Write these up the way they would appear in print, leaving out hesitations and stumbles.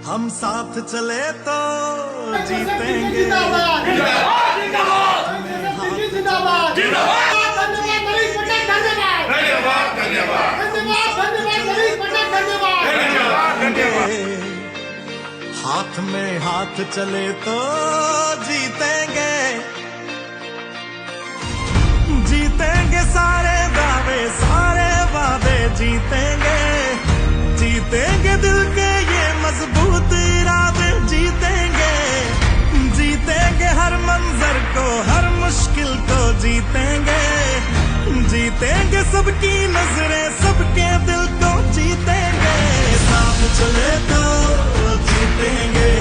हम साथ चले तो जीतेंगे। हाथ में हाथ चले तो जीतेंगे, जीतेंगे सारे दावे सारे वादे जीतेंगे, जीतेंगे दिल के ये मजबूत इरादे जीतेंगे, जीतेंगे हर मंजर को हर मुश्किल को जीतेंगे, जीतेंगे सबकी नजरें सबके दिल को जीतेंगे। साथ चले तो जीतेंगे,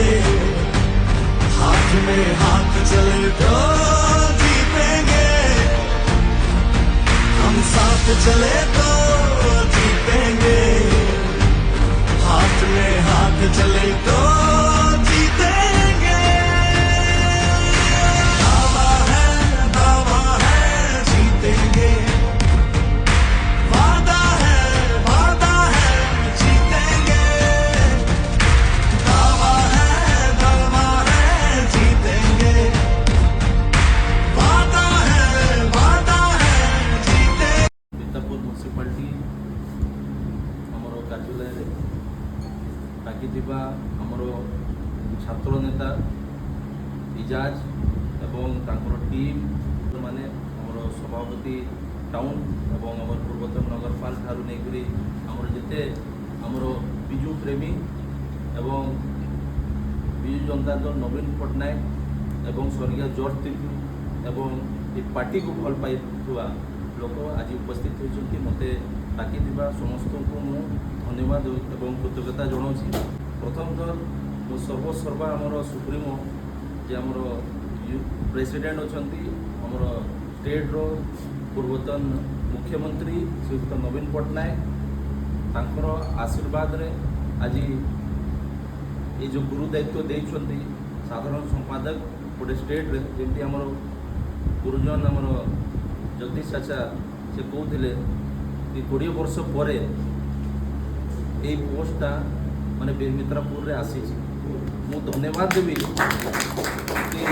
हाथ में हाथ चले तो जीतेंगे, हम साथ चले तो जीतेंगे, हाथ में हाथ चले तो जीतेंगे। दावा है जीतेंगे, वादा है जीतेंगे, दावा है जीतेंगे, वादा है जीतेंगे। मितापुर म्युनिसिपालिटी आमर कार्यालय बाकी आमर छात्र नेता इजाज एवं टीम माने आमर सभापति टाउन एवं आमर पूर्वतन नगरपाल ठारू नहीं आमर जिते आमर विजु प्रेमी एवं विजु जनता दल नवीन पट्टनायक एवं स्वर्गीय जॉर्ज तिर्की एवं ये पार्टी को भल पाई लोक आज उपस्थित होती मते बाकी समस्त को मु धन्यवाद एवं कृतज्ञता जनाऊँ। प्रथमतः मु सर्वसर्वा आमर सुप्रीमो जे आमर प्रेसिडेंट अच्छा आमर स्टेट रो पूर्वतन मुख्यमंत्री श्रीयुक्त नवीन पट्टनायक तांकर आशीर्वाद रे आज ये जो गुरु दायित्व देइछंती साधारण संपादक गोटे स्टेट रे जेमती आमर गुरुजन आमर जगदीश चाचा से कहते कि 20 वर्ष पर यही पोस्टा माने मित्रापुर रे आसी मु धन्यवाद देवी कि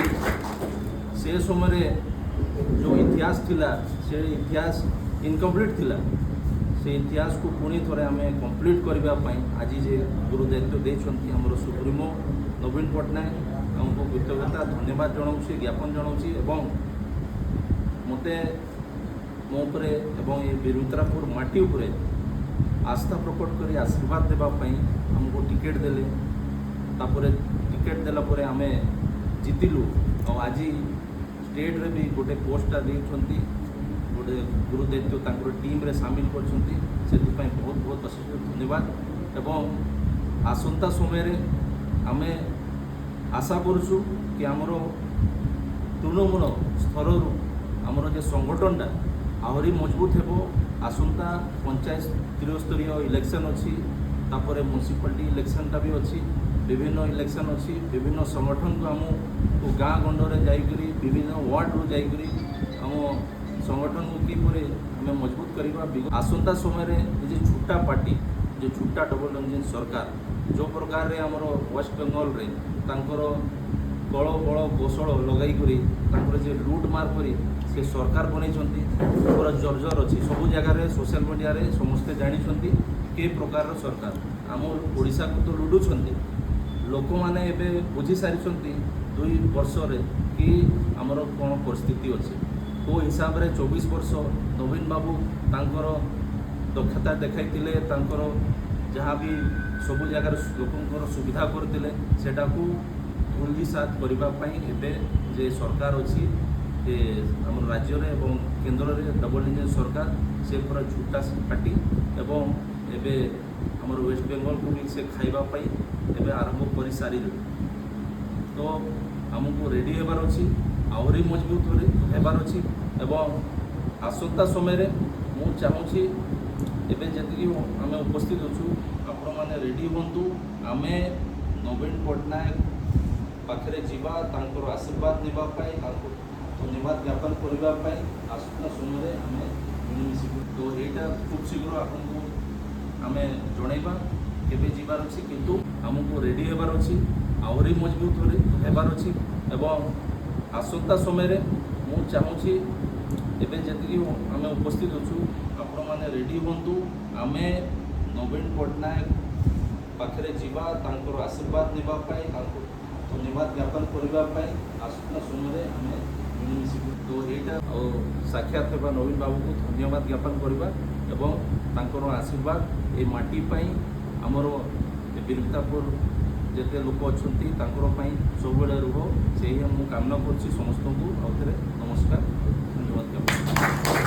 से समय जो इतिहास थिला से इतिहास इनकम्प्लीट थिला से इतिहास को पुणी थोड़े आम कम्प्लीट करने आज जे गुरु दायित्व देइछंती हमर सुप्रीमो नवीन पट्टनायक हमको कृतज्ञता धन्यवाद जनाऊँ ज्ञापन जनाऊँ मते मो उपरे एवं ये बिरुद्रापुर माटी उपरे आस्था प्रकट कर आशीर्वाद देवाई हमको टिकेट देले तापर टिकेट देला परे आमे जीतिलु और आज स्टेट रे भी गोटे पोस्टा देइछंती गोटे गुरु दायित्व तांकर टीम रे शामिल करछंती सेति बहुत बहुत अशेष धन्यवाद एवं आसंता समय रे आमे आशा करछु कि हमरो तृणमूल स्तर आमर जो संगठनटा आहरी मजबूत हेबो। आसंता पंचायत त्रिस्तरीय इलेक्शन अच्छी तापर म्युनिसिपालिटी इलेक्शनटा भी अच्छी विभिन्न इलेक्शन अच्छी विभिन्न संगठन को आम गाँ गंडरे जाइकरी विभिन्न वार्ड रू जाइकरी आम संगठन को किपर आम मजबूत करवा। आसंता समय रे ये छुट्टा पार्टी जो छुट्टा डबल इंजिन सरकार जो प्रकार रे आमर वेस्ट बेंगल रे तांकर कल बल कौशल लगे जे लुट मार करी से सरकार बनई पूरा जर्जर अच्छी सबू जगार सोशल मीडिया रे समस्ते जानी के प्रकार सरकार आम ओडिशा को तो लुटुंट लोक मैंने बुझी सारी 2 वर्ष रे कि आमर कौन परिस्थिति अच्छी को हिसाब रे 24 वर्ष नवीन बाबू तांकर दक्षता देखाई जहाँ भी सबू जगार लोक सुविधा करते सेटा को भूली साथ करने जे सरकार अच्छी आम राज्य रे एवं केन्द्र रे डबल इंजिन सरकार से पूरा छुट्टा पार्टी एवं एबे आमर वेस्ट बेंगल को भी से खाइबापी एबे आरंभ कर सारी तो आमको रेडी होबार अच्छी आहरी मजबूत होबार अच्छी एवं आसंता समय रे मु चाहूँगी एबे जति आम उपस्थित अच्छु आपण मैंने रेडी हूँ आमे नवीन पट्टनायक पाखे जीवा तांकर आशीर्वाद नापी धन्यवाद ज्ञापन करने आसुता समय आम मिलमिशि तो यहाँ खूब शीघ्र आपको आम जनइबा କେବେ ଯିବାର ଅଛି, କିନ୍ତୁ ଆମକୁ ରେଡ଼ି ହେବାର ଅଛି, ଆହୁରି ମଜବୁତ ହେବାର ଅଛି। ଏବଂ ଆସନ୍ତା ସମୟରେ ମୁଁ ଚାହୁଁଛି ଏବେ ଯେତିକି ଆମେ ଉପସ୍ଥିତ ଅଛୁ ଆପଣମାନେ ରେଡ଼ି ହୁଅନ୍ତୁ। ଆମେ ନବୀନ ପଟ୍ଟନାୟକ ପାଖରେ ଯିବା, ତାଙ୍କର ଆଶୀର୍ବାଦ ନେବା ପାଇଁ, ତାଙ୍କୁ ଧନ୍ୟବାଦ ଜ୍ଞାପନ କରିବା ପାଇଁ ଆସନ୍ତା ସମୟରେ ଆମେ ମିଳିମିଶିବୁ। ତ ଏଇଟା ଆଉ ସାକ୍ଷାତ ହେବା ନବୀନ ବାବୁଙ୍କୁ ଧନ୍ୟବାଦ ଜ୍ଞାପନ କରିବା ଏବଂ ତାଙ୍କର ଆଶୀର୍ବାଦ ଏ ମାଟି ପାଇଁ ଆମର ବିରକ୍ତାପୁର ଯେତେ ଲୋକ ଅଛନ୍ତି ତାଙ୍କର ପାଇଁ ସବୁବେଳେ ରୁହ, ସେହି ମୁଁ କାମନା କରୁଛି। ସମସ୍ତଙ୍କୁ ଆଉ ଥରେ ନମସ୍କାର, ଧନ୍ୟବାଦ ଜ୍ଞାପନ।